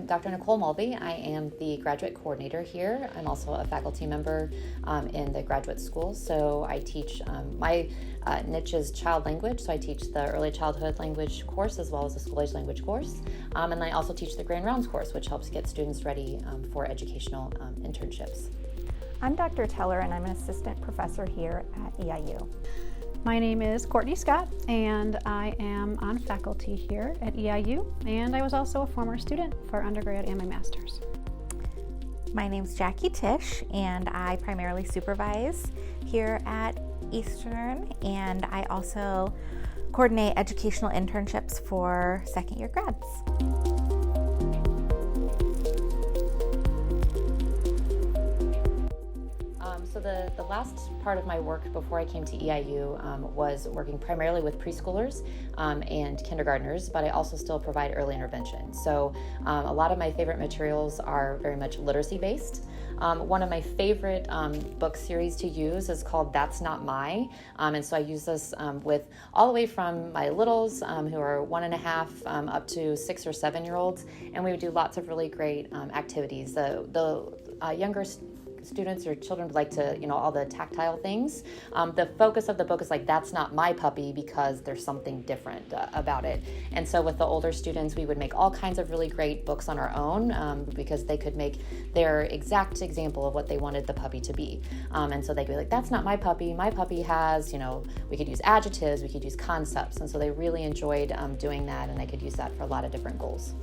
I'm Dr. Nicole Mulvey. I am the graduate coordinator here. I'm also a faculty member in the graduate school. So I teach, my niche is child language. So I teach the early childhood language course as well as the school age language course. And I also teach the Grand Rounds course, which helps get students ready for educational internships. I'm Dr. Teller, and I'm an assistant professor here at EIU. My name is Courtney Scott, and I am on faculty here at EIU, and I was also a former student for undergrad and my master's. My name's Jackie Tish, and I primarily supervise here at Eastern, and I also coordinate educational internships for second-year grads. So the last part of my work before I came to EIU was working primarily with preschoolers and kindergartners, but I also still provide early intervention. So a lot of my favorite materials are very much literacy based. One of my favorite book series to use is called That's Not My, and so I use this with all the way from my littles who are 1.5 up to 6 or 7 year olds, and we would do lots of really great activities. The younger students or children like to, all the tactile things. The focus of the book is like, that's not my puppy because there's something different about it. And so with the older students, we would make all kinds of really great books on our own because they could make their exact example of what they wanted the puppy to be. And so they'd be like, that's not my puppy. My puppy has, we could use adjectives, we could use concepts. And so they really enjoyed doing that, and they could use that for a lot of different goals.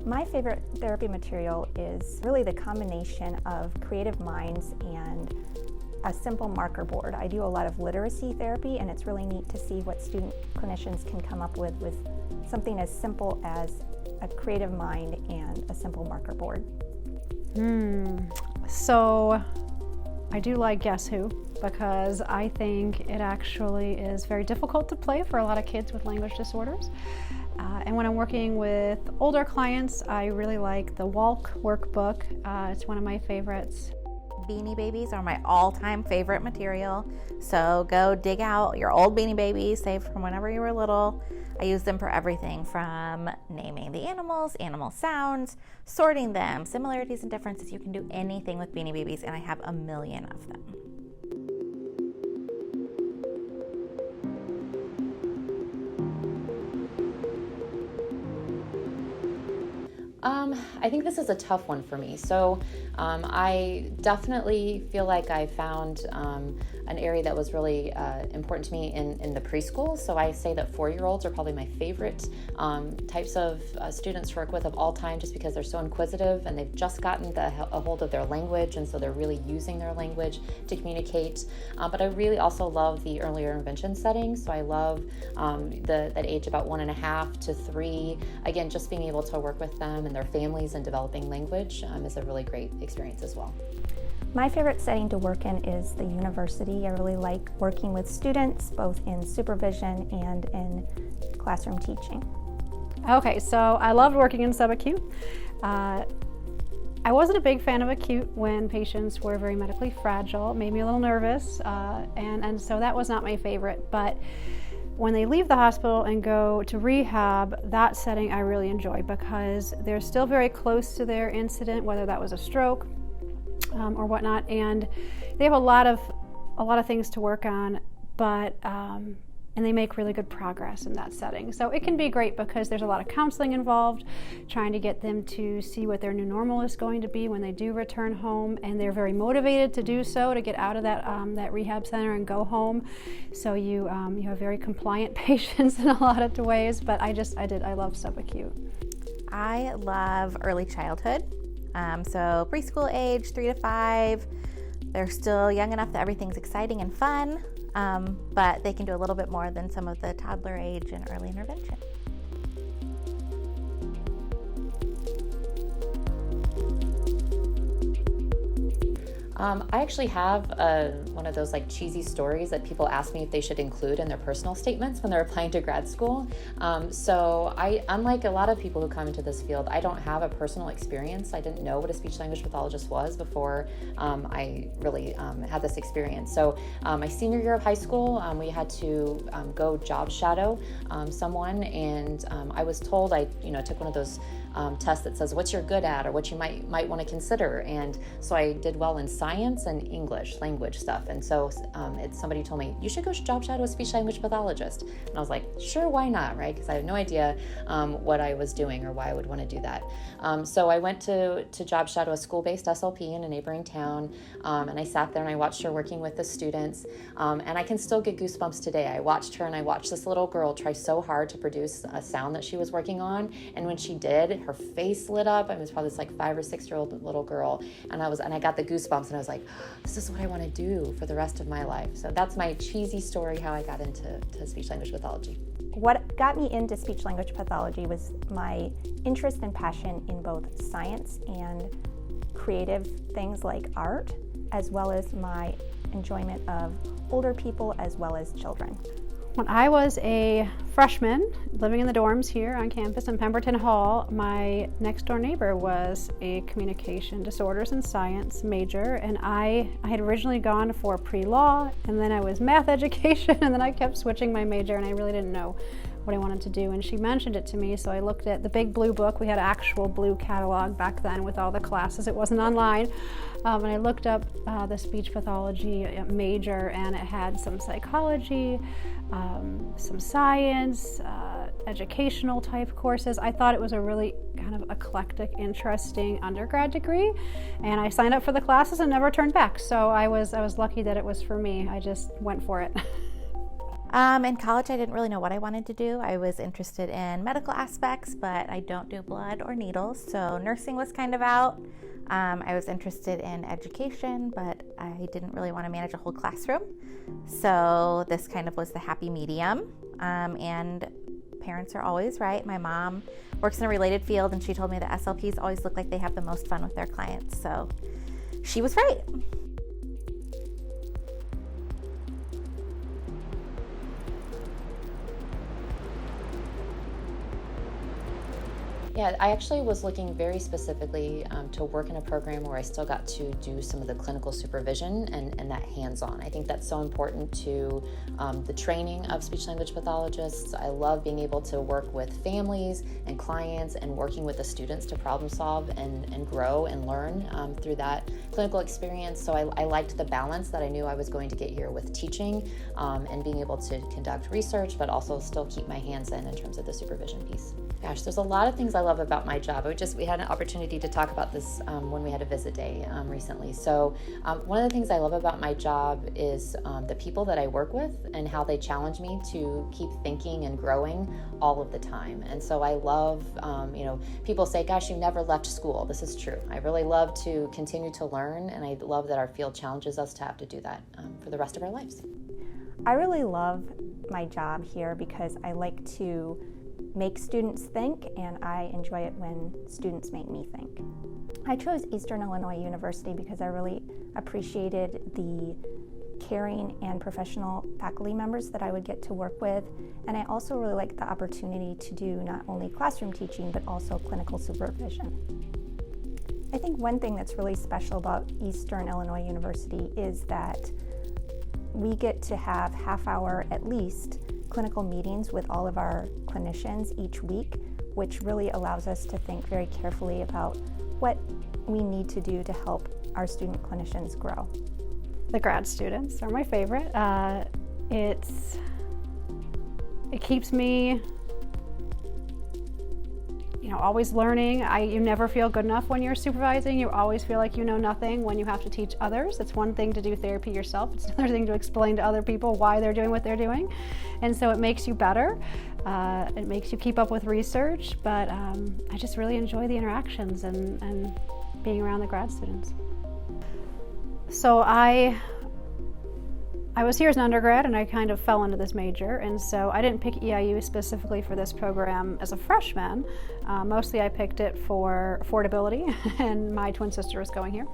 My favorite therapy material is really the combination of creative minds and a simple marker board. I do a lot of literacy therapy, and it's really neat to see what student clinicians can come up with something as simple as a creative mind and a simple marker board. So I do like Guess Who, because I think it actually is very difficult to play for a lot of kids with language disorders. And when I'm working with older clients, I really like the Walk workbook. It's one of my favorites. Beanie Babies are my all-time favorite material, so go dig out your old Beanie Babies, saved from whenever you were little. I use them for everything from naming the animals, animal sounds, sorting them, similarities and differences. You can do anything with Beanie Babies, and I have a million of them. I think this is a tough one for me. So I definitely feel like I found an area that was really important to me in the preschool. So I say that 4-year-olds are probably my favorite types of students to work with of all time, just because they're so inquisitive and they've just gotten a hold of their language, and so they're really using their language to communicate. But I really also love the earlier intervention setting. So I love that age about 1.5 to 3. Again, just being able to work with them and their families and developing language is a really great experience as well. My favorite setting to work in is the university. I really like working with students, both in supervision and in classroom teaching. Okay, so I loved working in subacute. I wasn't a big fan of acute when patients were very medically fragile. It made me a little nervous, and so that was not my favorite. But when they leave the hospital and go to rehab, that setting I really enjoy, because they're still very close to their incident, whether that was a stroke or whatnot, and they have a lot of things to work on, but and they make really good progress in that setting. So it can be great because there's a lot of counseling involved, trying to get them to see what their new normal is going to be when they do return home, and they're very motivated to do so, to get out of that rehab center and go home. So you have very compliant patients in a lot of ways, but I love subacute. I love early childhood. So preschool age, 3 to 5. They're still young enough that everything's exciting and fun, but they can do a little bit more than some of the toddler age and early intervention. I actually have one of those like cheesy stories that people ask me if they should include in their personal statements when they're applying to grad school. So unlike a lot of people who come into this field, I don't have a personal experience. I didn't know what a speech language pathologist was before I really had this experience. So my senior year of high school, we had to go job shadow someone, and I was told I took one of those tests that says what you're good at or what you might want to consider, and so I did well in science and English language stuff, and so somebody told me you should go job shadow a speech language pathologist, and I was like, sure, why not, right? Because I had no idea what I was doing or why I would want to do that. So I went to job shadow a school-based SLP in a neighboring town, and I sat there and I watched her working with the students, and I can still get goosebumps today. I watched her and I watched this little girl try so hard to produce a sound that she was working on, and when she did, her face lit up. I was probably this like 5 or 6 year old little girl, and I got the goosebumps, and I was like, this is what I want to do for the rest of my life. So that's my cheesy story how I got into speech language pathology. What got me into speech language pathology was my interest and passion in both science and creative things like art, as well as my enjoyment of older people as well as children. When I was a freshman living in the dorms here on campus in Pemberton Hall, my next door neighbor was a communication disorders and science major, and I had originally gone for pre-law, and then I was math education, and then I kept switching my major, and I really didn't know what I wanted to do, and she mentioned it to me, so I looked at the big blue book. We had an actual blue catalog back then with all the classes. It wasn't online. And I looked up the speech pathology major, and it had some psychology, some science, educational type courses. I thought it was a really kind of eclectic, interesting undergrad degree, and I signed up for the classes and never turned back. So I was lucky that it was for me. I just went for it. In college, I didn't really know what I wanted to do. I was interested in medical aspects, but I don't do blood or needles, so nursing was kind of out. I was interested in education, but I didn't really want to manage a whole classroom. So this kind of was the happy medium, and parents are always right. My mom works in a related field, and she told me that SLPs always look like they have the most fun with their clients, so she was right. Yeah, I actually was looking very specifically to work in a program where I still got to do some of the clinical supervision and that hands-on. I think that's so important to the training of speech language pathologists. I love being able to work with families and clients and working with the students to problem solve and grow and learn through that clinical experience. So I liked the balance that I knew I was going to get here with teaching and being able to conduct research, but also still keep my hands in terms of the supervision piece. Gosh, there's a lot of things I love about my job. We had an opportunity to talk about this when we had a visit day recently. So one of the things I love about my job is the people that I work with and how they challenge me to keep thinking and growing all of the time. And so I love, people say, gosh, you never left school. This is true. I really love to continue to learn, and I love that our field challenges us to have to do that for the rest of our lives. I really love my job here because I like to make students think, and I enjoy it when students make me think. I chose Eastern Illinois University because I really appreciated the caring and professional faculty members that I would get to work with, and I also really liked the opportunity to do not only classroom teaching but also clinical supervision. I think one thing that's really special about Eastern Illinois University is that we get to have half-hour at least clinical meetings with all of our clinicians each week, which really allows us to think very carefully about what we need to do to help our student clinicians grow. The grad students are my favorite. It keeps me always learning. You never feel good enough when you're supervising. You always feel like you know nothing when you have to teach others. It's one thing to do therapy yourself. It's another thing to explain to other people why they're doing what they're doing. And so it makes you better. It makes you keep up with research, but I just really enjoy the interactions and being around the grad students. So I I was here as an undergrad and I kind of fell into this major, and so I didn't pick EIU specifically for this program as a freshman. Mostly I picked it for affordability and my twin sister was going here.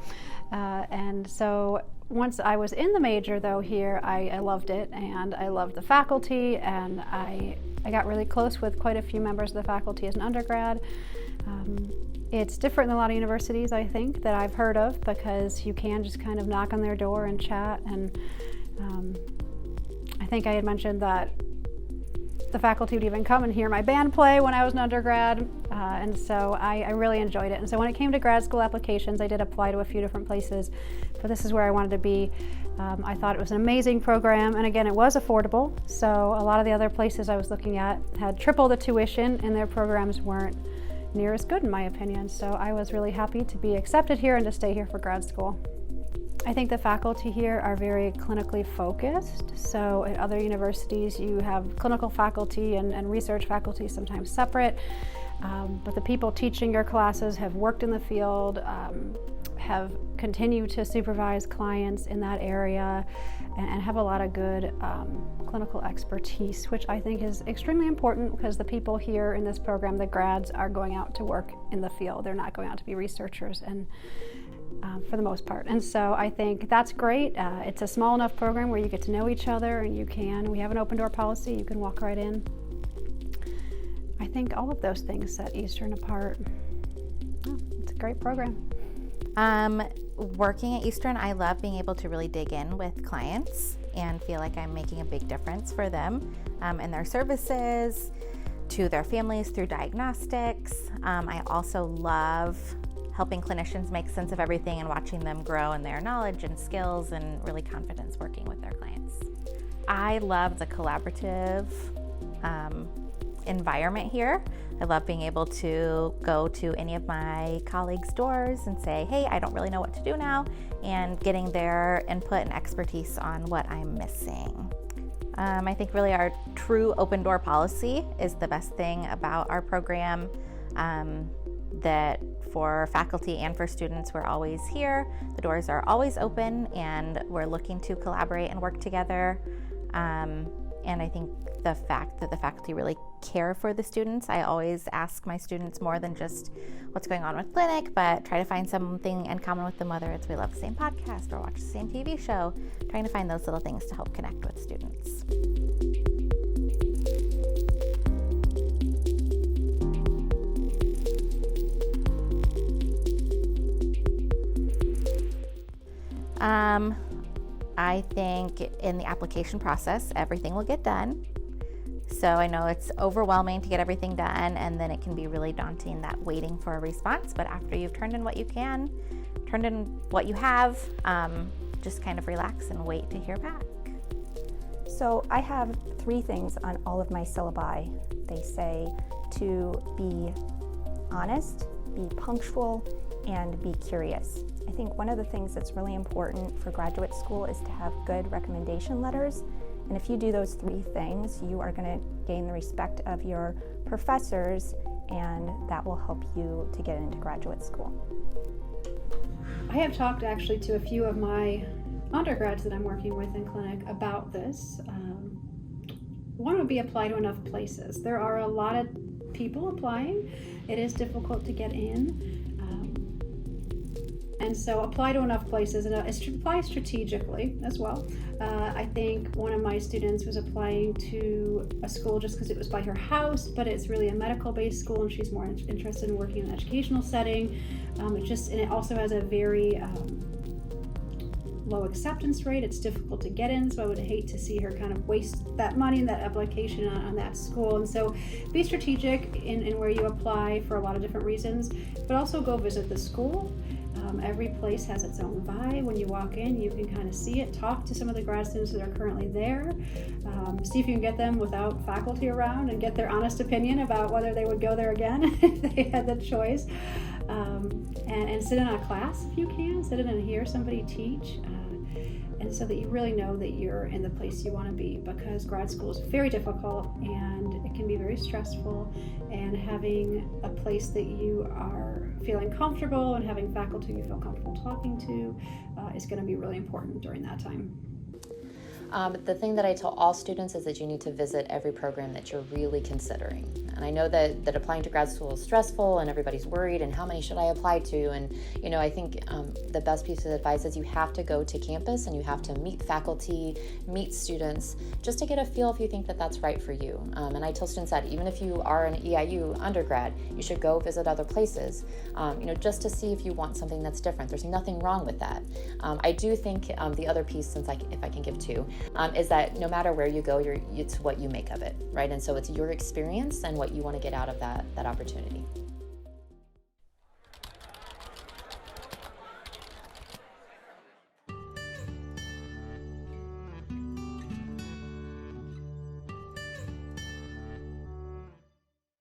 And so once I was in the major though here, I loved it, and I loved the faculty, and I got really close with quite a few members of the faculty as an undergrad. It's different than a lot of universities, I think, that I've heard of, because you can just kind of knock on their door and chat. And I think I had mentioned that the faculty would even come and hear my band play when I was an undergrad, and so I really enjoyed it. And so when it came to grad school applications, I did apply to a few different places, but this is where I wanted to be. I thought it was an amazing program, and again, it was affordable. So a lot of the other places I was looking at had triple the tuition, and their programs weren't near as good in my opinion. So I was really happy to be accepted here and to stay here for grad school. I think the faculty here are very clinically focused. So at other universities you have clinical faculty and research faculty sometimes separate, but the people teaching your classes have worked in the field, have continued to supervise clients in that area, and have a lot of good clinical expertise, which I think is extremely important, because the people here in this program, the grads, are going out to work in the field. They're not going out to be researchers, and for the most part. And so I think that's great. It's a small enough program where you get to know each other, and we have an open door policy, you can walk right in. I think all of those things set Eastern apart. Oh, it's a great program. Working at Eastern, I love being able to really dig in with clients and feel like I'm making a big difference for them and their services, to their families through diagnostics. I also love helping clinicians make sense of everything and watching them grow in their knowledge and skills and really confidence working with their clients. I love the collaborative environment here. I love being able to go to any of my colleagues' doors and say, hey, I don't really know what to do now, and getting their input and expertise on what I'm missing. I think really our true open door policy is the best thing about our program, that for faculty and for students, we're always here. The doors are always open, and we're looking to collaborate and work together. And I think the fact that the faculty really care for the students, I always ask my students more than just what's going on with clinic, but try to find something in common with them, whether it's we love the same podcast or watch the same TV show, trying to find those little things to help connect with students. I think in the application process, everything will get done. So I know it's overwhelming to get everything done, and then it can be really daunting, that waiting for a response. But after you've turned in what you can, turned in what you have, just kind of relax and wait to hear back. So I have 3 things on all of my syllabi. They say to be honest, be punctual, and be curious. I think one of the things that's really important for graduate school is to have good recommendation letters. And if you do those 3 things, you are going to gain the respect of your professors, and that will help you to get into graduate school. I have talked actually to a few of my undergrads that I'm working with in clinic about this. One would be apply to enough places. There are a lot of people applying. It is difficult to get in. And so apply to enough places, and apply strategically as well. I think one of my students was applying to a school just because it was by her house, but it's really a medical-based school, and she's more interested in working in an educational setting. And it also has a very low acceptance rate. It's difficult to get in, so I would hate to see her kind of waste that money and that application on that school. And so be strategic in where you apply for a lot of different reasons, but also go visit the school. Every place has its own vibe. When you walk in, you can kind of see it. Talk to some of the grad students that are currently there. See if you can get them without faculty around and get their honest opinion about whether they would go there again if they had the choice. And sit in a class if you can. Sit in and hear somebody teach. And so that you really know that you're in the place you want to be, because grad school is very difficult and it can be very stressful, and having a place that you are feeling comfortable and having faculty you feel comfortable talking to is going to be really important during that time. The thing that I tell all students is that you need to visit every program that you're really considering. And I know that applying to grad school is stressful and everybody's worried and how many should I apply to? And, I think the best piece of advice is you have to go to campus and you have to meet faculty, meet students, just to get a feel if you think that that's right for you. And I tell students that even if you are an EIU undergrad, you should go visit other places, just to see if you want something that's different. There's nothing wrong with that. I do think the other piece, if I can give two, is that no matter where you go, it's what you make of it, right? And so it's your experience and what you want to get out of that opportunity.